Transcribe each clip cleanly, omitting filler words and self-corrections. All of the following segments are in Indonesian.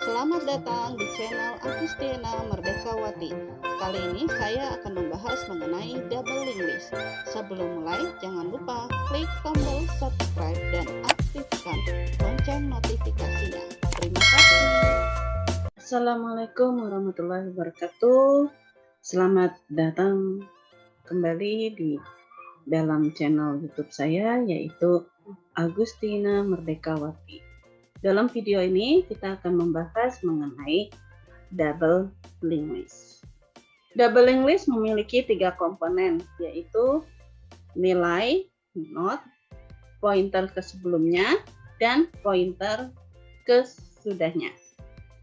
Selamat datang di channel Agustina Merdekawati. Kali ini saya akan membahas mengenai double English. Sebelum mulai, jangan lupa klik tombol subscribe dan aktifkan lonceng notifikasinya. Terima kasih. Assalamualaikum warahmatullahi wabarakatuh. Selamat datang kembali di dalam channel YouTube saya, yaitu Agustina Merdekawati. Dalam video ini kita akan membahas mengenai double English. Double English memiliki 3 komponen, yaitu nilai, not, pointer ke sebelumnya, dan pointer ke sesudahnya.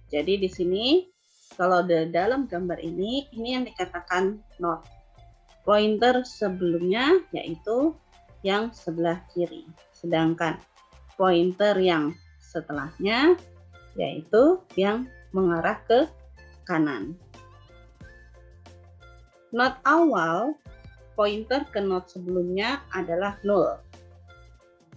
Jadi di sini kalau dalam gambar ini yang dikatakan not. Pointer sebelumnya yaitu yang sebelah kiri, sedangkan pointer yang setelahnya yaitu yang mengarah ke kanan. Not awal, pointer ke not sebelumnya adalah 0.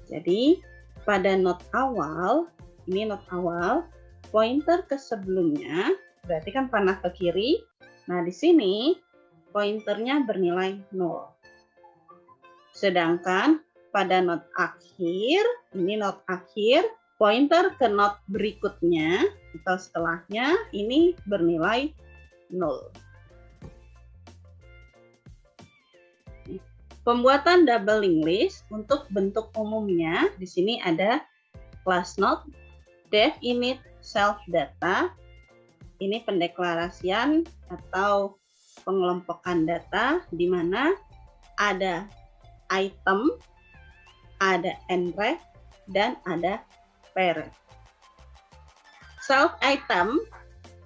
Jadi pada not awal, ini not awal, pointer ke sebelumnya berarti kan panah ke kiri. Nah, di sini pointernya bernilai 0. Sedangkan pada not akhir, ini not akhir, pointer ke not berikutnya atau setelahnya ini bernilai 0. Pembuatan double English untuk bentuk umumnya di sini ada class note, def init, self data. Ini pendeklarasian atau pengelompokan data di mana ada item, ada enref, dan ada parent. Self item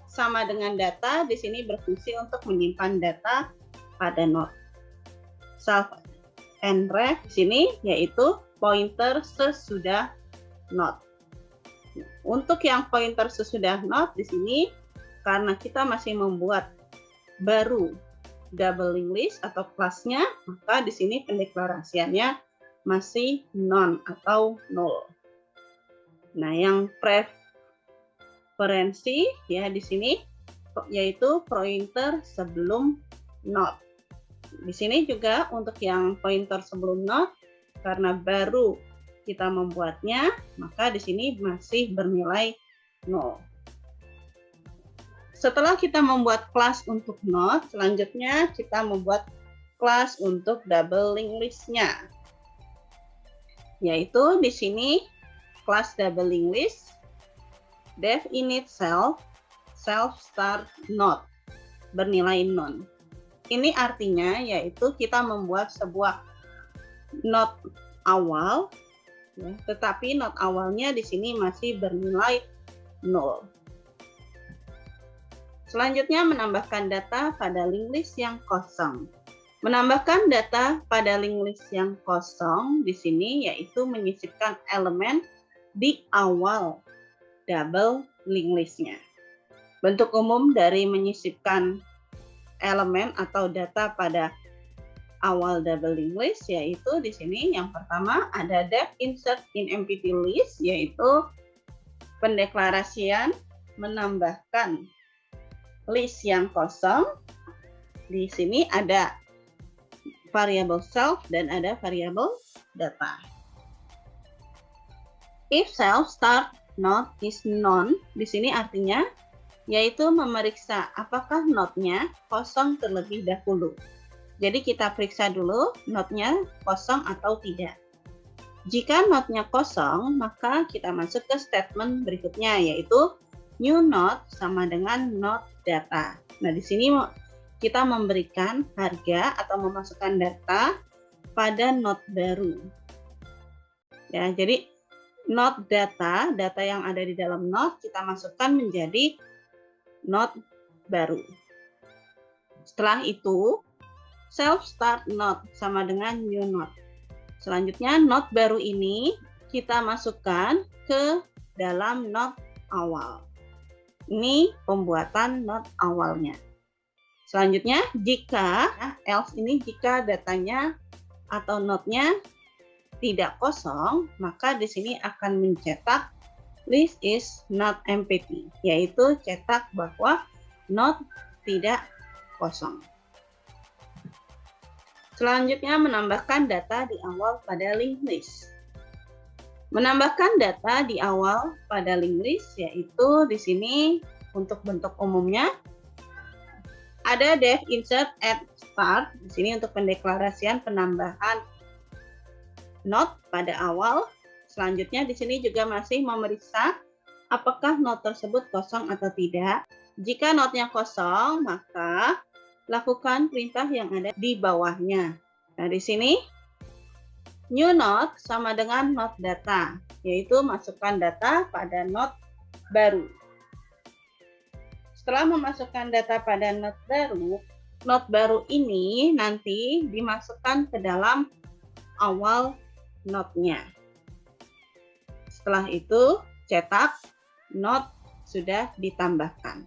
sama dengan data, di sini berfungsi untuk menyimpan data pada not. Self enref di sini yaitu pointer sesudah not. Untuk yang pointer sesudah not di sini karena kita masih membuat baru double English atau kelasnya, maka di sini pendeklarasiannya masih non atau 0. Nah, yang preferensi ya di sini yaitu pointer sebelum not. Di sini juga untuk yang pointer sebelum not karena baru kita membuatnya, maka di sini masih bernilai 0. Setelah kita membuat kelas untuk not, selanjutnya kita membuat kelas untuk double English-nya. Yaitu di sini kelas double English, def init self, self start not, bernilai non. Ini artinya yaitu kita membuat sebuah not awal, ya, tetapi not awalnya di sini masih bernilai 0. Selanjutnya menambahkan data pada English yang kosong. Menambahkan data pada English yang kosong di sini yaitu menyisipkan elemen di awal double English-nya. Bentuk umum dari menyisipkan elemen atau data pada awal double English yaitu di sini yang pertama ada def insert in empty list, yaitu pendeklarasian menambahkan list yang kosong. Di sini ada variabel self dan ada variabel data. If self start not is none, di sini artinya yaitu memeriksa apakah notnya kosong terlebih dahulu. Jadi kita periksa dulu notnya kosong atau tidak. Jika notnya kosong, maka kita masuk ke statement berikutnya yaitu new not sama dengan not data. Nah, di sini kita memberikan harga atau memasukkan data pada not baru. Ya, jadi not data, data yang ada di dalam not kita masukkan menjadi not baru. Setelah itu, self start not sama dengan new not. Selanjutnya not baru ini kita masukkan ke dalam not awal. Ini pembuatan not awalnya. Selanjutnya jika else ini jika datanya atau notnya tidak kosong, maka di sini akan mencetak list is not empty, yaitu cetak bahwa not tidak kosong. Selanjutnya, menambahkan data di awal pada linked list. Menambahkan data di awal pada linked list, yaitu di sini untuk bentuk umumnya ada def insert at start. Di sini untuk pendeklarasian penambahan not pada awal. Selanjutnya di sini juga masih memeriksa apakah not tersebut kosong atau tidak. Jika notnya kosong, maka lakukan perintah yang ada di bawahnya. Nah, di sini new not sama dengan not data, yaitu masukkan data pada not baru. Setelah memasukkan data pada not baru ini nanti dimasukkan ke dalam awal notnya. Setelah itu cetak not sudah ditambahkan.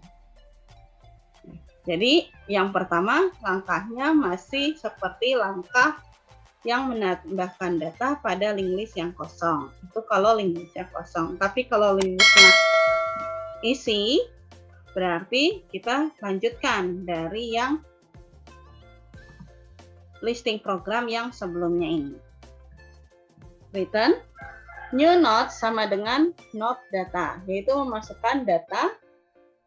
Jadi yang pertama langkahnya masih seperti langkah yang menambahkan data pada linked list yang kosong. Itu kalau linked listnya kosong. Tapi kalau linked listnya isi, berarti kita lanjutkan dari yang listing program yang sebelumnya ini. Return new not sama dengan not data, yaitu memasukkan data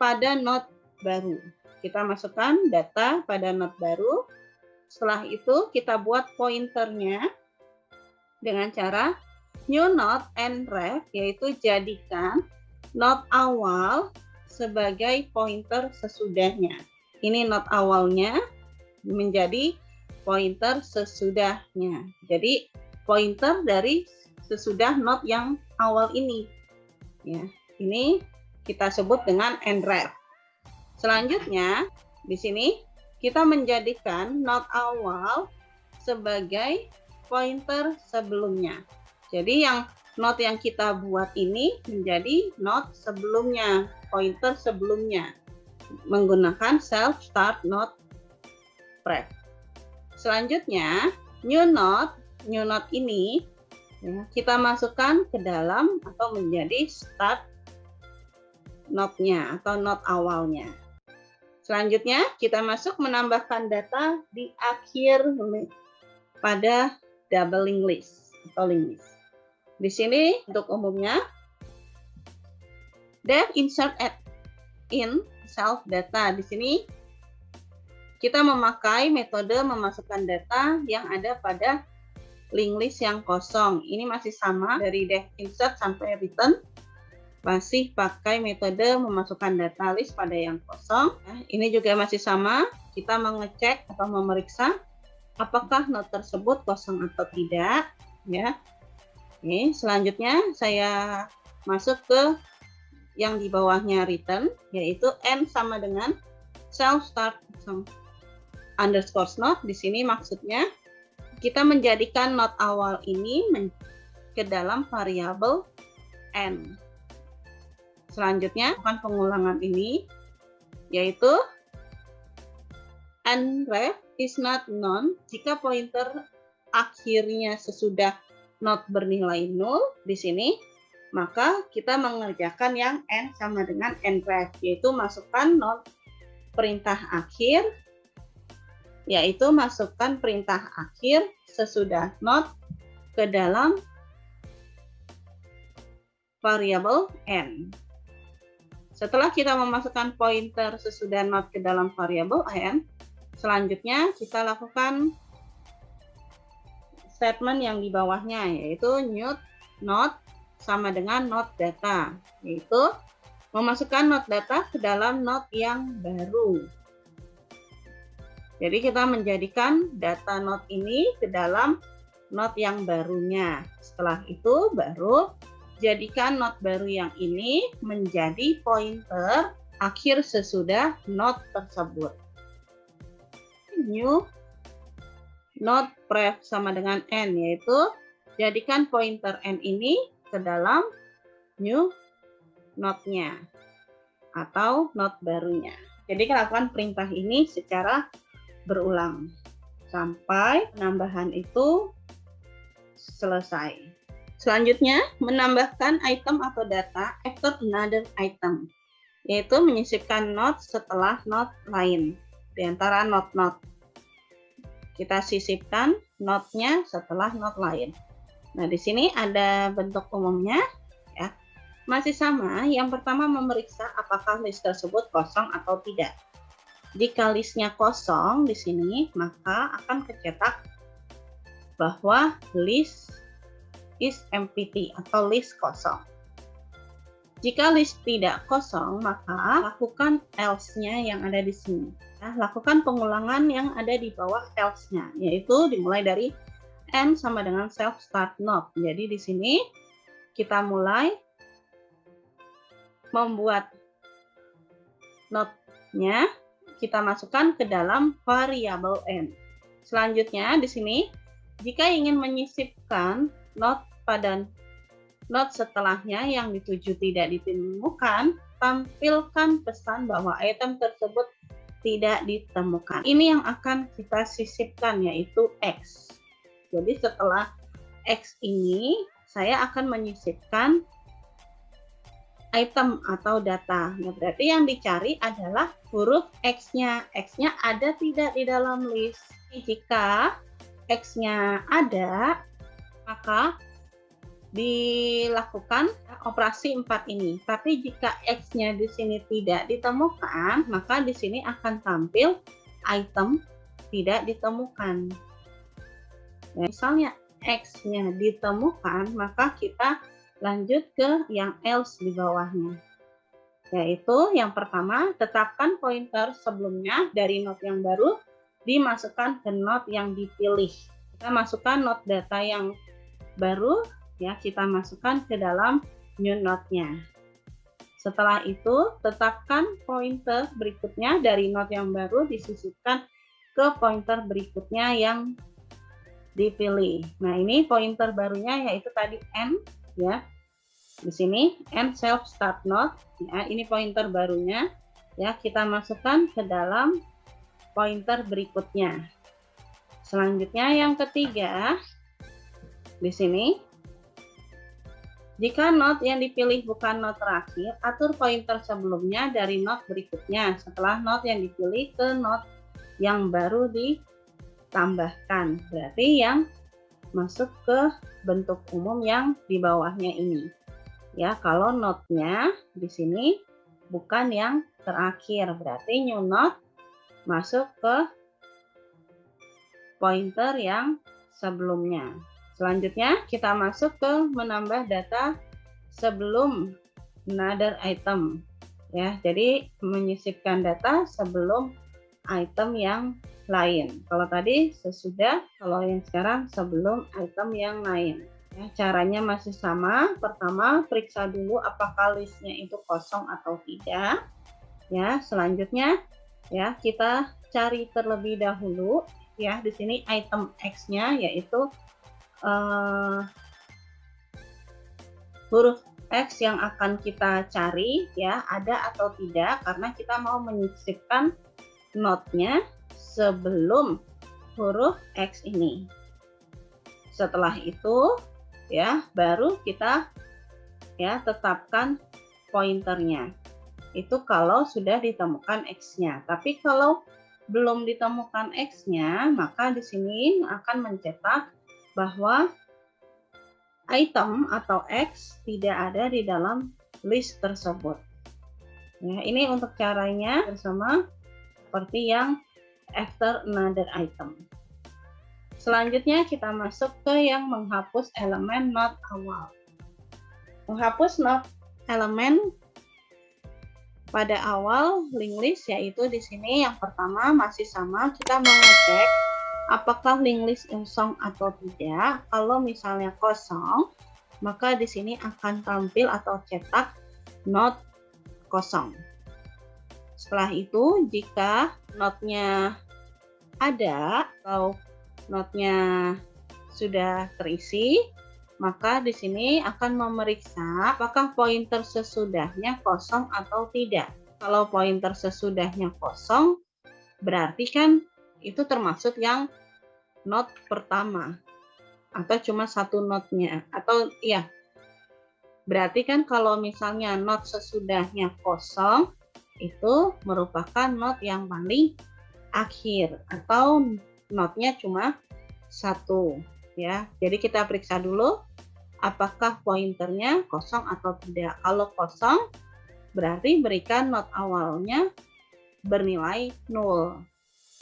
pada not baru. Kita masukkan data pada not baru. Setelah itu kita buat pointernya dengan cara new not and ref, yaitu jadikan not awal sebagai pointer sesudahnya. Ini not awalnya menjadi pointer sesudahnya. Jadi pointer dari sesudah not yang awal ini. Ya, ini kita sebut dengan and ref. Selanjutnya, di sini kita menjadikan not awal sebagai pointer sebelumnya. Jadi not yang kita buat ini menjadi not sebelumnya, pointer sebelumnya, menggunakan self start not pref. Selanjutnya, new not ini ya, kita masukkan ke dalam atau menjadi start not-nya atau not awalnya. Selanjutnya, kita masuk menambahkan data di akhir pada double linked list atau linked list. Di sini untuk umumnya, def insert at in self data. Di sini kita memakai metode memasukkan data yang ada pada linked list yang kosong. Ini masih sama dari def insert sampai return. Masih pakai metode memasukkan data list pada yang kosong. Nah, ini juga masih sama. Kita mengecek atau memeriksa apakah not tersebut kosong atau tidak. Ya. Oke, selanjutnya saya masuk ke yang di bawahnya return, yaitu n sama dengan self start underscore not. Di sini maksudnya kita menjadikan not awal ini ke dalam variabel n. Selanjutnya, pengulangan ini, yaitu and ref is not known jika pointer akhirnya sesudah not bernilai 0 di sini, maka kita mengerjakan yang n sama dengan n ref, yaitu masukkan not perintah akhir, yaitu masukkan perintah akhir sesudah not ke dalam variabel n. Setelah kita memasukkan pointer sesudah not ke dalam variabel n, selanjutnya kita lakukan statement yang di bawahnya, yaitu new not sama dengan not data, yaitu memasukkan not data ke dalam not yang baru. Jadi kita menjadikan data not ini ke dalam not yang barunya. Setelah itu baru jadikan not baru yang ini menjadi pointer akhir sesudah not tersebut. New not pref sama dengan n, yaitu jadikan pointer n ini ke dalam new not-nya atau not barunya. Jadi lakukan perintah ini secara berulang sampai penambahan itu selesai. Selanjutnya, menambahkan item atau data after another item, yaitu menyisipkan note setelah note lain di antara note-note. Kita sisipkan note-nya setelah note lain. Nah, di sini ada bentuk umumnya, ya. Masih sama, yang pertama memeriksa apakah list tersebut kosong atau tidak. Jika listnya kosong di sini, maka akan kecetak bahwa list is empty atau list kosong. Jika list tidak kosong, maka lakukan else-nya yang ada di sini. Ya, lakukan pengulangan yang ada di bawah else-nya, yaitu dimulai dari n sama dengan self start node. Jadi di sini kita mulai membuat node-nya, kita masukkan ke dalam variabel n. Selanjutnya di sini, jika ingin menyisipkan node pada node setelahnya yang dituju tidak ditemukan, tampilkan pesan bahwa item tersebut tidak ditemukan. Ini yang akan kita sisipkan, yaitu X. Jadi setelah X ini, saya akan menyisipkan item atau data. Nah, berarti yang dicari adalah huruf X-nya. X-nya ada tidak di dalam list? Jika X-nya ada, maka dilakukan operasi 4 ini. Tapi jika X-nya di sini tidak ditemukan, maka di sini akan tampil item tidak ditemukan. Ya, misalnya X-nya ditemukan, maka kita lanjut ke yang else di bawahnya. Yaitu yang pertama, tetapkan pointer sebelumnya dari node yang baru dimasukkan ke node yang dipilih. Kita masukkan node data yang baru, ya, kita masukkan ke dalam new node-nya. Setelah itu, tetapkan pointer berikutnya dari node yang baru disisipkan ke pointer berikutnya yang dipilih. Nah, ini pointer barunya yaitu tadi n, ya. Di sini n self start node, ya, ini pointer barunya, ya, kita masukkan ke dalam pointer berikutnya. Selanjutnya yang ketiga, di sini jika node yang dipilih bukan node terakhir, atur pointer sebelumnya dari node berikutnya setelah node yang dipilih ke node yang baru ditambahkan. Berarti yang masuk ke bentuk umum yang di bawahnya ini. Ya, kalau node-nya di sini bukan yang terakhir, berarti new node masuk ke pointer yang sebelumnya. Selanjutnya kita masuk ke menambah data sebelum another item, ya. Jadi menyisipkan data sebelum item yang lain. Kalau tadi sesudah, kalau yang sekarang sebelum item yang lain. Ya, caranya masih sama. Pertama, periksa dulu apakah listnya itu kosong atau tidak. Ya, selanjutnya, ya, kita cari terlebih dahulu, ya, di sini item X-nya yaitu huruf X yang akan kita cari, ya, ada atau tidak, karena kita mau menyisipkan node-nya sebelum huruf X ini. Setelah itu, ya, baru kita, ya, tetapkan pointernya. Itu kalau sudah ditemukan X-nya. Tapi kalau belum ditemukan X-nya, maka di sini akan mencetak bahwa item atau X tidak ada di dalam list tersebut. Ya, ini untuk caranya bersama seperti yang after another item. Selanjutnya kita masuk ke yang menghapus elemen node awal. Menghapus node elemen pada awal linked list, yaitu di sini yang pertama masih sama, kita mengecek apakah linked list kosong atau tidak. Kalau misalnya kosong, maka di sini akan tampil atau cetak node kosong. Setelah itu, jika node-nya ada atau node-nya sudah terisi, maka di sini akan memeriksa apakah pointer sesudahnya kosong atau tidak. Kalau pointer sesudahnya kosong, berarti kan itu termasuk yang node pertama. atau cuma satu notnya, atau ya berarti kan kalau misalnya not sesudahnya kosong itu merupakan not yang paling akhir atau notnya cuma satu ya. Jadi kita periksa dulu apakah pointernya kosong atau tidak. Kalau kosong berarti berikan not awalnya bernilai 0.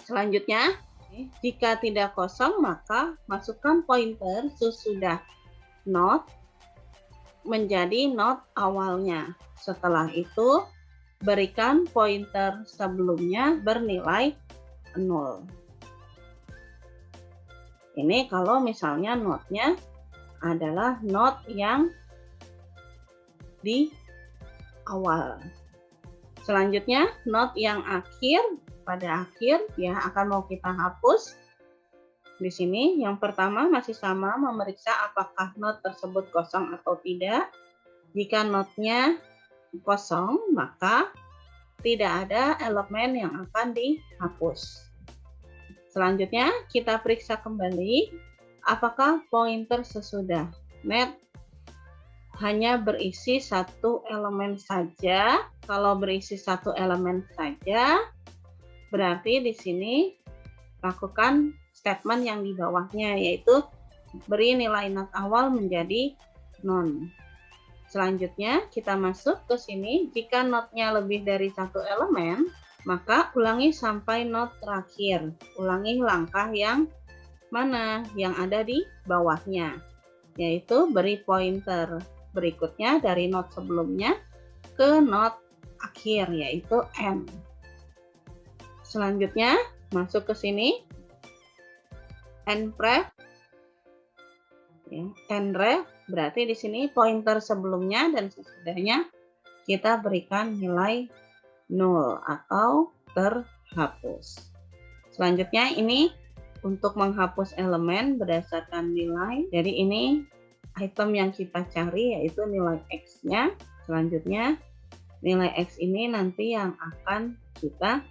Selanjutnya, jika tidak kosong maka masukkan pointer sesudah not menjadi not awalnya. Setelah itu berikan pointer sebelumnya bernilai 0. Ini kalau misalnya notnya adalah not yang di awal. Selanjutnya not yang akhir, pada akhir ya akan mau kita hapus. Di sini yang pertama masih sama, memeriksa apakah not tersebut kosong atau tidak. Jika notnya kosong maka tidak ada elemen yang akan dihapus. Selanjutnya kita periksa kembali apakah pointer sesudah net hanya berisi satu elemen saja. Kalau berisi satu elemen saja berarti di sini lakukan statement yang di bawahnya, yaitu beri nilai not awal menjadi non. Selanjutnya kita masuk ke sini, jika notnya lebih dari satu elemen maka ulangi sampai not terakhir. Ulangi langkah yang mana? Yang ada di bawahnya, yaitu beri pointer berikutnya dari not sebelumnya ke not akhir, yaitu N. Selanjutnya masuk ke sini, nref, ya, nref berarti di sini pointer sebelumnya dan sesudahnya kita berikan nilai 0 atau terhapus. Selanjutnya ini untuk menghapus elemen berdasarkan nilai. Jadi ini item yang kita cari yaitu nilai X-nya. Selanjutnya nilai X ini nanti yang akan kita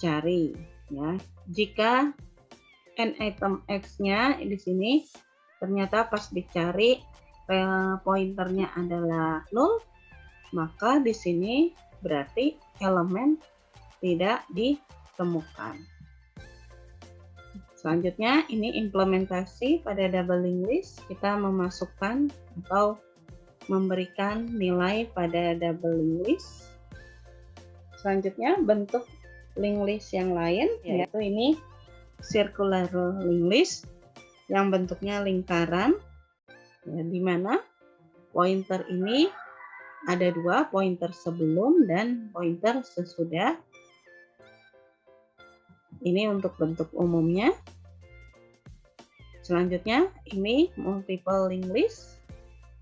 cari ya. Jika n item X-nya di sini ternyata pas dicari pointernya adalah 0, maka di sini berarti elemen tidak ditemukan. Selanjutnya ini implementasi pada double linked list. Kita memasukkan atau memberikan nilai pada double linked list. Selanjutnya bentuk linked list yang lain yaitu ini circular linked list yang bentuknya lingkaran ya, di mana pointer ini ada dua, pointer sebelum dan pointer sesudah. Ini untuk bentuk umumnya. Selanjutnya ini multiple linked list,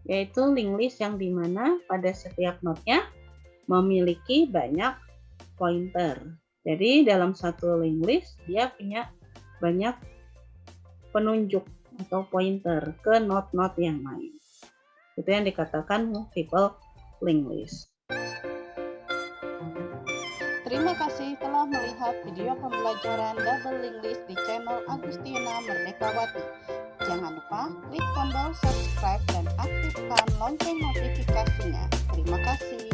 yaitu linked list yang dimana pada setiap notnya memiliki banyak pointer. Jadi dalam satu linked list dia punya banyak penunjuk atau pointer ke not-not yang lain. Itu yang dikatakan multiple linked list. Terima kasih telah melihat video pembelajaran double linked list di channel Agustina Merdekawati. Jangan lupa klik tombol subscribe dan aktifkan lonceng notifikasinya. Terima kasih.